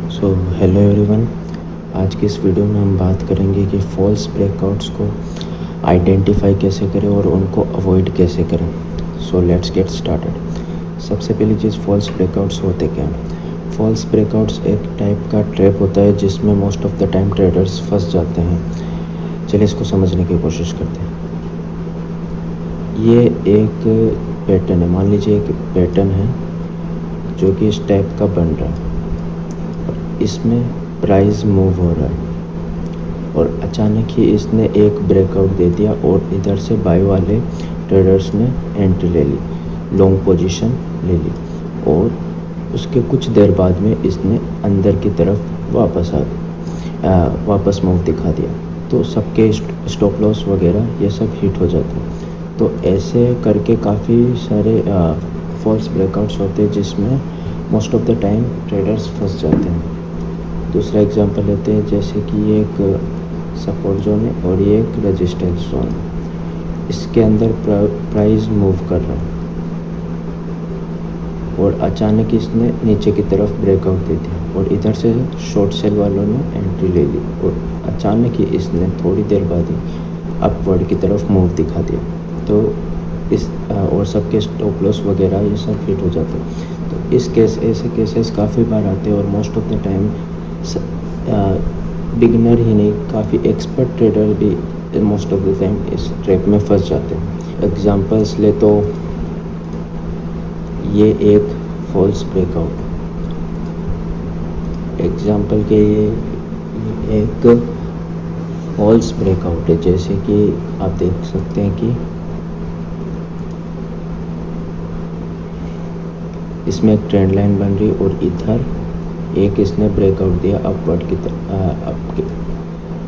Hello everyone. आज की इस वीडियो में हम बात करेंगे कि फॉल्स ब्रेकआउट्स को आइडेंटिफाई कैसे करें और उनको अवॉइड कैसे करें। Let's get started. सबसे पहली चीज़, फॉल्स ब्रेकआउट्स होते क्या हैं। फॉल्स ब्रेकआउट्स एक टाइप का ट्रैप होता है जिसमें most of the time traders फंस जाते हैं। चलिए इसको समझने की कोशिश करते हैं। ये एक पैटर्न है, मान लीजिए एक पैटर्न है जो कि इस टाइप का बन रहा है। इसमें प्राइस मूव हो रहा है और अचानक ही इसने एक ब्रेकआउट दे दिया और इधर से बाय वाले ट्रेडर्स ने एंट्री ले ली, लॉन्ग पोजीशन ले ली और उसके कुछ देर बाद में इसने अंदर की तरफ वापस मूव दिखा दिया। तो सबके स्टॉप लॉस वगैरह ये सब हिट हो जाते हैं। तो ऐसे करके काफ़ी सारे फॉल्स ब्रेकआउट्स होते हैं जिसमें most of the time traders फंस जाते हैं। दूसरा एग्जांपल लेते हैं, जैसे कि ये एक सपोर्ट जोन है और ये एक रेजिस्टेंस जोन है। इसके अंदर प्राइस मूव कर रहा है और अचानक इसने नीचे की तरफ ब्रेकआउट दे दिया और इधर से शॉर्ट सेल वालों ने एंट्री ले ली और अचानक ही इसने थोड़ी देर बाद ही अपवर्ड की तरफ मूव दिखा दिया। तो इस और सबके स्टॉप लॉस वगैरह ये सब हिट हो जाते हैं। तो ऐसे केसेस काफ़ी बार आते हैं और most of the time beginner ही नहीं, काफ़ी एक्सपर्ट ट्रेडर भी मोस्ट ऑफ द टाइम इस ट्रैप में फंस जाते हैं। एग्जांपल्स ले तो ये एक फॉल्स ब्रेकआउट एग्जांपल के ये एक फॉल्स ब्रेकआउट है। जैसे कि आप देख सकते हैं कि इसमें एक ट्रेंड लाइन बन रही और इधर एक इसने ब्रेकआउट दिया अपवर्ड की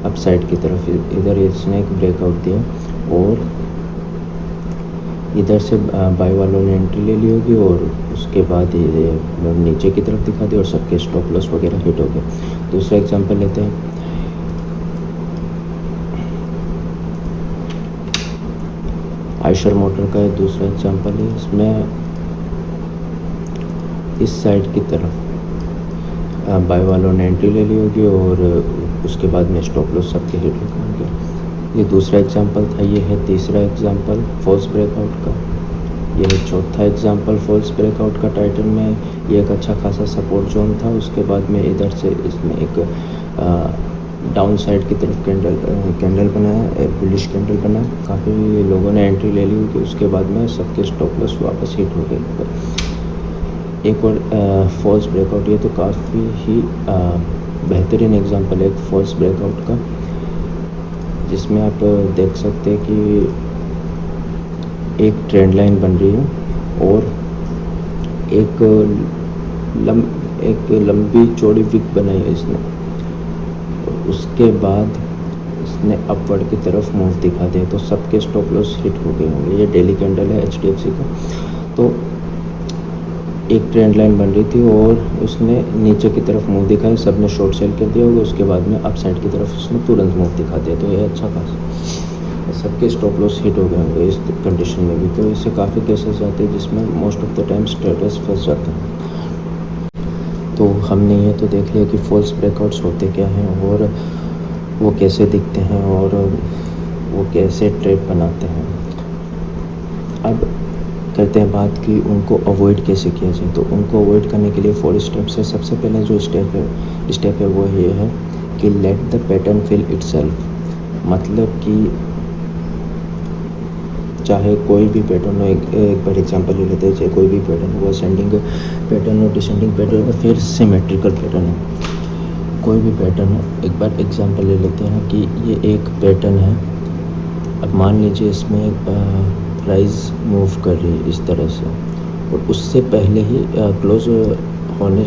अप साइड की तरफ। इधर इसने एक ब्रेकआउट दिया और इधर से बाय वालों ने एंट्री ले ली होगी और उसके बाद ये नीचे की तरफ दिखा दिया और सबके स्टॉप लॉस वगैरह हिट हो गए। दूसरा एग्जांपल लेते हैं, आयशर मोटर का है दूसरा एग्जांपल है। इसमें इस साइड की तरफ बाय वालों ने एंट्री ले ली होगी और उसके बाद में स्टॉप लॉस सबके हिट होंगे। ये दूसरा एग्जांपल था। ये है तीसरा एग्जांपल फॉल्स ब्रेकआउट का। ये है चौथा एग्जांपल फॉल्स ब्रेकआउट का। टाइटल में ये एक अच्छा खासा सपोर्ट जोन था, उसके बाद में इधर से इसमें एक डाउन साइड की तरफ कैंडल बनाया, बुलिश कैंडल बना, काफ़ी लोगों ने एंट्री ले ली होगी। उसके बाद में सबके स्टॉप लॉस वापस हिट हो गए। एक और फॉल्स ब्रेकआउट, ये तो काफ़ी ही बेहतरीन एग्जांपल है एक फॉल्स ब्रेकआउट का, जिसमें आप देख सकते हैं कि एक ट्रेंड लाइन बन रही है और एक लंबी चौड़ी विक बनाई है इसने और उसके बाद इसने अपवर्ड की तरफ मूव दिखा दिया। तो सबके स्टॉप लॉस हिट हो गए होंगे। ये डेली कैंडल है HDFC का। तो एक ट्रेंड लाइन बन रही थी और उसने नीचे की तरफ मूव दिखाया, सबने शॉर्ट सेल कर दिया होगा। उसके बाद में अप साइड की तरफ उसने तुरंत मूव दिखा दिया। तो ये अच्छा खासा सबके स्टॉप लॉस हिट हो गए होंगे इस कंडीशन में भी। तो इससे काफ़ी केसेस आते हैं जिसमें most of the time traders फंस जाते हैं। तो हमने ये तो देख लिया कि फॉल्स ब्रेकआउट्स होते क्या हैं और वो कैसे दिखते हैं और वो कैसे ट्रैप बनाते हैं। अब करते हैं बात कि उनको अवॉइड कैसे किया जाए। तो उनको अवॉइड करने के लिए 4 स्टेप्स है। सबसे पहले जो स्टेप है वो ये है कि let the pattern fill itself. मतलब कि चाहे कोई भी पैटर्न हो, एक बार एग्जांपल ले लेते हैं, चाहे कोई भी पैटर्न हो, असेंडिंग पैटर्न हो, डिसेंडिंग पैटर्न हो, फिर सिमेट्रिकल पैटर्न हो, कोई भी पैटर्न हो। एक बार एग्जांपल ले लेते हैं कि ये एक पैटर्न है। अब मान लीजिए इसमें प्राइस मूव कर रही है इस तरह से और उससे पहले ही क्लोज होने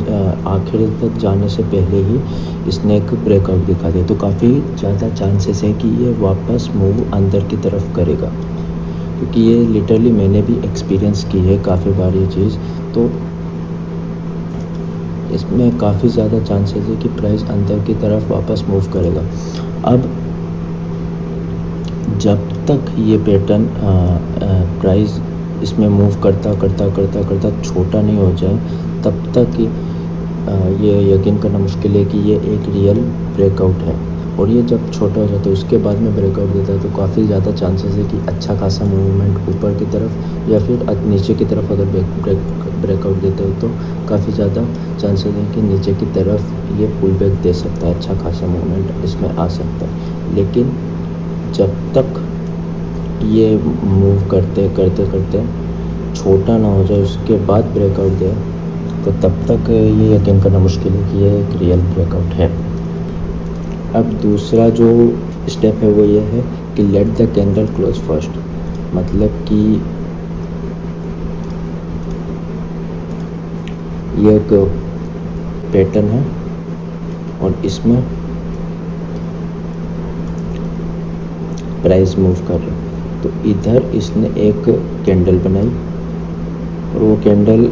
आखिर तक जाने से पहले ही इसने एक ब्रेकआउट दिखा दिया। तो काफ़ी ज़्यादा चांसेस है कि ये वापस मूव अंदर की तरफ करेगा, क्योंकि ये लिटरली मैंने भी एक्सपीरियंस की है काफ़ी बार ये चीज़। तो इसमें काफ़ी ज़्यादा चांसेस है कि प्राइस अंदर की तरफ वापस मूव करेगा। अब जब तक ये पैटर्न प्राइस इसमें मूव करता छोटा नहीं हो जाए, तब तक ये यकीन करना मुश्किल है कि ये एक रियल ब्रेकआउट है। और ये जब छोटा हो जाता है उसके बाद में ब्रेकआउट देता है तो काफ़ी ज़्यादा चांसेस है कि अच्छा खासा मूवमेंट ऊपर की तरफ या फिर नीचे की तरफ अगर ब्रेकआउट देते हो तो काफ़ी ज़्यादा चांसेस है कि नीचे की तरफ ये पुल बैक दे सकता है, अच्छा खासा मूवमेंट इसमें आ सकता है। लेकिन जब तक ये मूव करते करते करते छोटा ना हो जाए उसके बाद ब्रेकआउट दे तो तब तक ये यकीन करना मुश्किल है कि ये एक रियल ब्रेकआउट है। अब दूसरा जो स्टेप है वो ये है कि let the candle close first, मतलब कि ये एक पैटर्न है और इसमें प्राइस मूव कर रहा है। तो इधर इसने एक कैंडल बनाई और वो कैंडल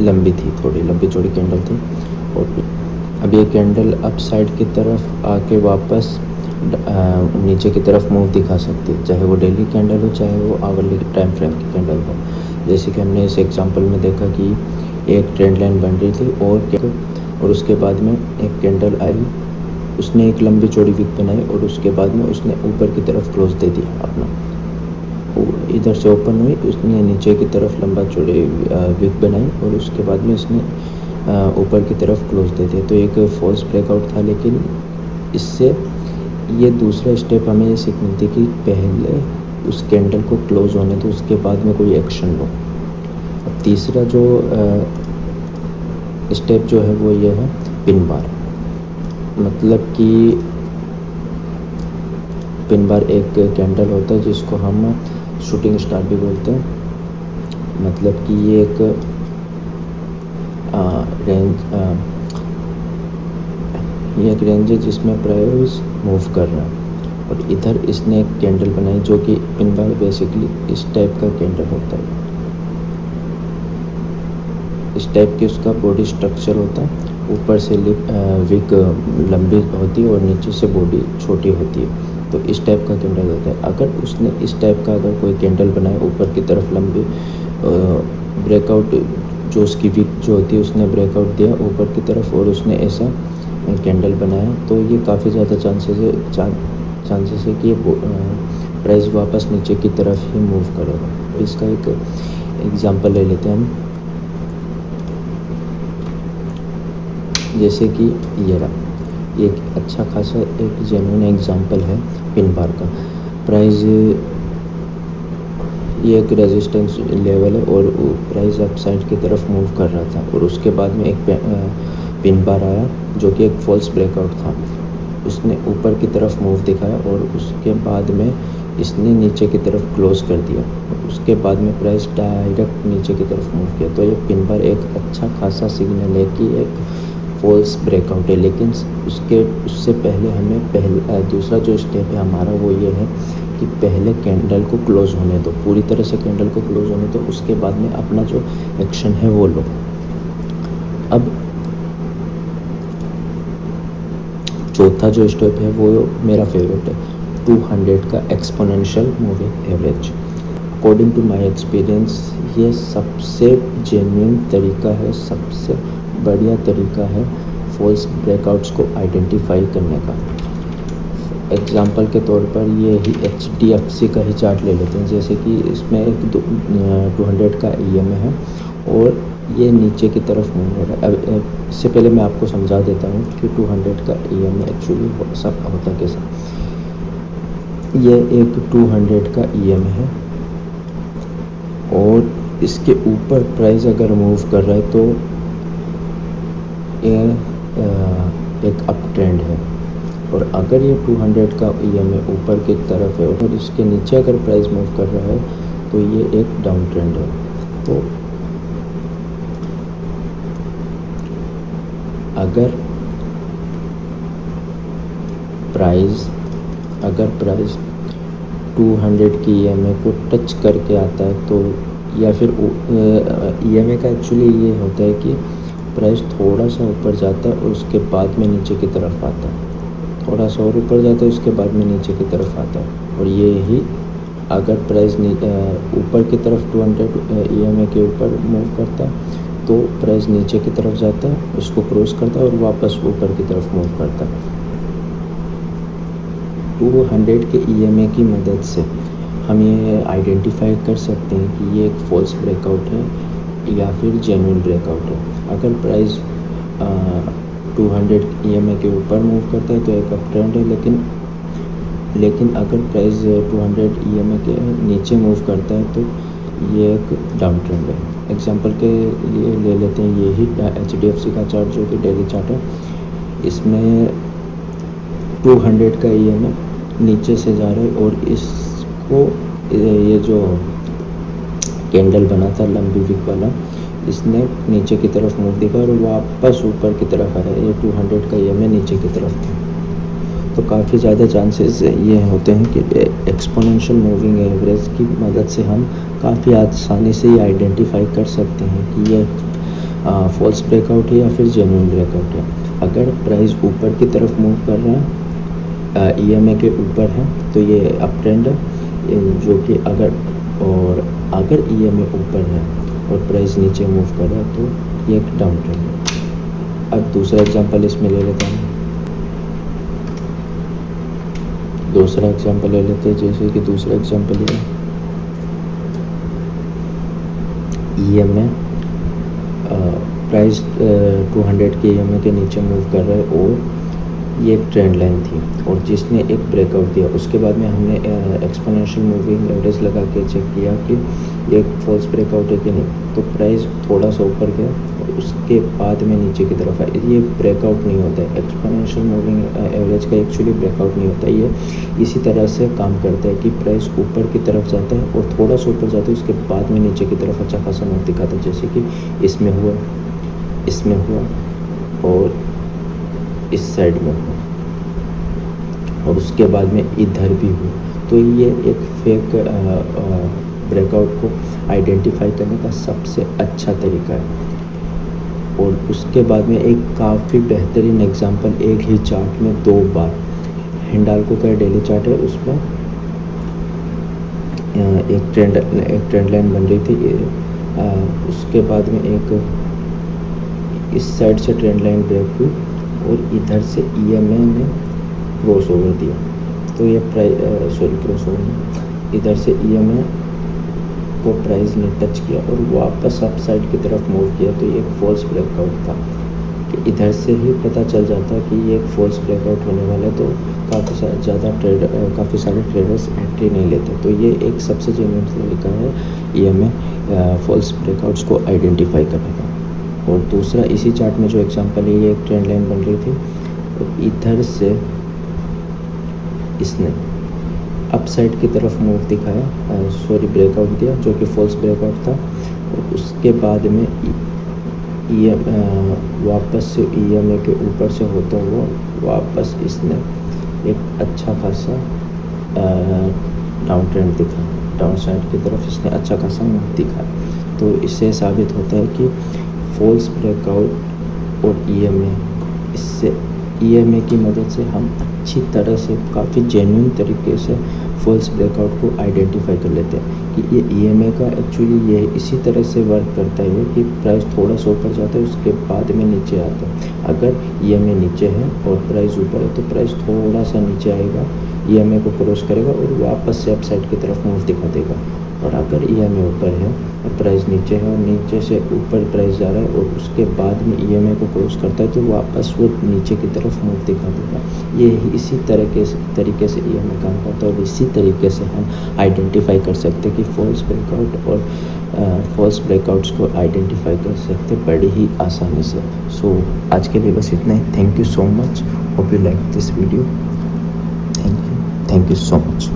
लंबी थी, थोड़ी लंबी चौड़ी कैंडल थी। और अब ये कैंडल अप साइड की तरफ आके वापस नीचे की तरफ मूव दिखा सकती है, चाहे वो डेली कैंडल हो चाहे वो आवरली टाइम फ्रेम की कैंडल हो। जैसे कि हमने इस एग्जांपल में देखा कि एक ट्रेंड लाइन बन रही थी और उसके बाद में एक कैंडल आई, उसने एक लंबी चौड़ी विक बनाई और उसके बाद में उसने ऊपर की तरफ क्लोज दे दिया अपना, इधर से ओपन हुई, उसने नीचे की तरफ लंबा चौड़ी विक बनाई और उसके बाद में इसने ऊपर की तरफ क्लोज दे दिया। तो एक फॉल्स ब्रेकआउट था। लेकिन इससे ये दूसरा स्टेप हमें ये सीख मिलती कि पहले उस कैंडल को क्लोज होने तो उसके बाद में कोई एक्शन लो। अब तीसरा जो स्टेप जो है वो ये है पिन बार, मतलब कि पिन बार एक कैंडल होता है जिसको हम शूटिंग स्टार भी बोलते हैं। मतलब कि ये एक रेंज है जिसमें प्राइस मूव कर रहा है। और इधर इसने एक कैंडल बनाई जो कि पिन बार बेसिकली इस टाइप का कैंडल होता है, इस टाइप की उसका बॉडी स्ट्रक्चर होता है। ऊपर से विक लंबी होती है और नीचे से बॉडी छोटी होती है। तो इस टाइप का कैंडल होता है। अगर उसने इस टाइप का अगर कोई कैंडल बनाया ऊपर की तरफ लंबी ब्रेकआउट, जो उसकी विक जो होती है उसने ब्रेकआउट दिया ऊपर की तरफ और उसने ऐसा कैंडल बनाया, तो ये काफ़ी ज़्यादा चांसेस है कि ये प्राइस वापस नीचे की तरफ ही मूव करेगा। इसका एक एग्जांपल ले लेते हैं हम, जैसे कि ये रहा, एक अच्छा खासा एक जेन्युइन एग्जांपल है पिन बार का। प्राइस ये एक रेजिस्टेंस लेवल है और प्राइस अप साइड की तरफ मूव कर रहा था और उसके बाद में एक पिन बार आया जो कि एक फॉल्स ब्रेकआउट था। उसने ऊपर की तरफ मूव दिखाया और उसके बाद में इसने नीचे की तरफ क्लोज कर दिया और उसके बाद में प्राइस डायरेक्ट नीचे की तरफ मूव किया। तो ये पिन बार एक अच्छा खासा सिग्नल है कि एक फॉल्स ब्रेकआउट है। लेकिन उससे पहले हमें दूसरा जो स्टेप है हमारा वो ये है कि पहले कैंडल को क्लोज होने दो, पूरी तरह से कैंडल को क्लोज होने दो, उसके बाद में अपना जो एक्शन है वो लो। अब चौथा जो स्टेप है वो मेरा फेवरेट है, 200 का exponential moving average. According to my experience ये सबसे जेन्युइन तरीका है, सबसे बढ़िया तरीका है फॉल्स ब्रेकआउट्स को आइडेंटिफाई करने का। एग्जाम्पल के तौर पर ये ही HDFC का ही चार्ट ले लेते हैं। जैसे कि इसमें एक 200 का EMA है और ये नीचे की तरफ मूव हो रहा है। अब इससे पहले मैं आपको समझा देता हूँ कि 200 का EMA एक्चुअली सब होता कैसा। ये एक 200 का EMA है और इसके ऊपर प्राइस अगर मूव कर रहा है तो ये एक अप ट्रेंड है। और अगर ये 200 का EMA ऊपर की तरफ है और इसके नीचे अगर प्राइस मूव कर रहा है तो ये एक डाउन ट्रेंड है। तो अगर प्राइस 200 की EMA को टच करके आता है तो, या फिर EMA का एक्चुअली ये होता है कि प्राइस थोड़ा सा ऊपर जाता है और उसके बाद में नीचे की तरफ आता है, थोड़ा सा और ऊपर जाता है उसके बाद में नीचे की तरफ आता है। और ये ही अगर प्राइस ऊपर की तरफ 200 EMA के ऊपर मूव करता है तो प्राइस नीचे की तरफ जाता है, उसको क्रॉस करता है और वापस ऊपर की तरफ मूव करता है। 200 के EMA की मदद से हम ये आइडेंटिफाई कर सकते हैं कि ये एक फॉल्स ब्रेकआउट है या फिर जेन्युइन ब्रेकआउट है। अगर प्राइस 200 EMA के ऊपर मूव करता है तो एक अप ट्रेंड है, लेकिन अगर प्राइस 200 EMA के नीचे मूव करता है तो ये एक डाउन ट्रेंड है। एग्जांपल के लिए ले लेते हैं यही HDFC का चार्ट जो कि डेली चार्ट है। इसमें 200 का EMA नीचे से जा रहा है और इसको ये जो कैंडल बना था लंबी विक वाला, इसने नीचे की तरफ मूव दिखा और वापस ऊपर की तरफ आ रहा है। ये 200 का EMA नीचे की तरफ था, तो काफ़ी ज़्यादा चांसेस ये होते हैं कि एक्सपोनेंशियल मूविंग एवरेज की मदद से हम काफ़ी आसानी से ये आइडेंटिफाई कर सकते हैं कि ये फॉल्स ब्रेकआउट है या फिर जेन्युइन ब्रेकआउट है। अगर प्राइस ऊपर की तरफ मूव कर रहा है, EMA के ऊपर है, तो ये अप ट्रेंड है जो कि अगर EMA ऊपर है और प्राइस नीचे मूव कर रहा है तो ये एक डाउन ट्रेंड है। अब दूसरा एग्जांपल इसमें ले लेते हैं। दूसरा एग्जांपल ले लेते हैं, जैसे कि दूसरा एग्जांपल ये EMA प्राइस 200 के EMA के नीचे मूव कर रहा है और ये एक ट्रेंड लाइन थी और जिसने एक ब्रेकआउट दिया। उसके बाद में हमने एक्सपोनेंशियल मूविंग एवरेज लगा के चेक किया कि ये एक फॉल्स ब्रेकआउट है कि नहीं, तो प्राइस थोड़ा सा ऊपर गया और उसके बाद में नीचे की तरफ आया। ये ब्रेकआउट नहीं होता है, एक्सपोनेंशियल मूविंग एवरेज का एक्चुअली ब्रेकआउट नहीं होता है। ये इसी तरह से काम करता है कि प्राइस ऊपर की तरफ जाता है और थोड़ा सा ऊपर जाता है, उसके बाद में नीचे की तरफ अच्छा खासा मूव दिखाता है, जैसे कि इसमें हुआ और इस साइड में हो और उसके बाद में इधर भी हो। तो ये एक फेक ब्रेकआउट को आइडेंटिफाई करने का सबसे अच्छा तरीका है। और उसके बाद में एक काफ़ी बेहतरीन एग्जांपल एक ही चार्ट में 2 बार, हिंडाल्को का डेली चार्ट है, उसमें एक ट्रेंड लाइन बन रही थी। उसके बाद में एक इस साइड से ट्रेंड लाइन ब्रेक हुई और इधर से EMA ने क्रॉस ओवर दिया, तो ये क्रॉस ओवर इधर से EMA को प्राइस ने टच किया और वापस अप साइड की तरफ मूव किया, तो ये एक फॉल्स ब्रेकआउट था। कि इधर से ही पता चल जाता कि ये एक फॉल्स ब्रेकआउट होने वाला है, तो काफ़ी सारे ट्रेडर्स एंट्री नहीं लेते। तो ये एक सबसे जेन्युइन तरीका है EMA फॉल्स ब्रेकआउट्स को आइडेंटिफाई करने का। और दूसरा इसी चार्ट में जो एग्जांपल है, ये एक ट्रेंड लाइन बन रही थी और इधर से इसने अप साइड की तरफ मूव दिखाया, ब्रेकआउट दिया जो कि फॉल्स ब्रेकआउट था। और उसके बाद में वापस से EMA के ऊपर से होता हुआ वापस इसने एक अच्छा खासा डाउन ट्रेंड दिखा, डाउन साइड की तरफ इसने अच्छा खासा मूव दिखा। तो इससे साबित होता है कि फॉल्स ब्रेकआउट और EMA की मदद से हम अच्छी तरह से काफ़ी जेन्युइन तरीके से फॉल्स ब्रेकआउट को आइडेंटिफाई कर लेते हैं कि ये EMA का एक्चुअली ये इसी तरह से वर्क करता है कि प्राइस थोड़ा सा ऊपर जाता है, उसके बाद में नीचे आता है। अगर EMA नीचे है और प्राइस ऊपर है तो प्राइस थोड़ा सा नीचे आएगा, EMA को क्रॉस करेगा और वापस से अप साइड की तरफ मूव दिखा देगा। और अगर EMA ऊपर है और प्राइस नीचे है और नीचे से ऊपर प्राइस जा रहा है और उसके बाद में EMA को क्रॉस करता है तो वापस वो नीचे की तरफ मूव दिखा देगा। ये इसी तरीके से EMA काम करता है और इसी तरीके से हम आइडेंटिफाई कर सकते हैं कि फॉल्स ब्रेकआउट और फॉल्स ब्रेकआउट्स को आइडेंटिफाई कर सकते बड़ी ही आसानी से। सो आज के लिए बस इतना ही। Thank you so much, hope you like this video. Thank you so much.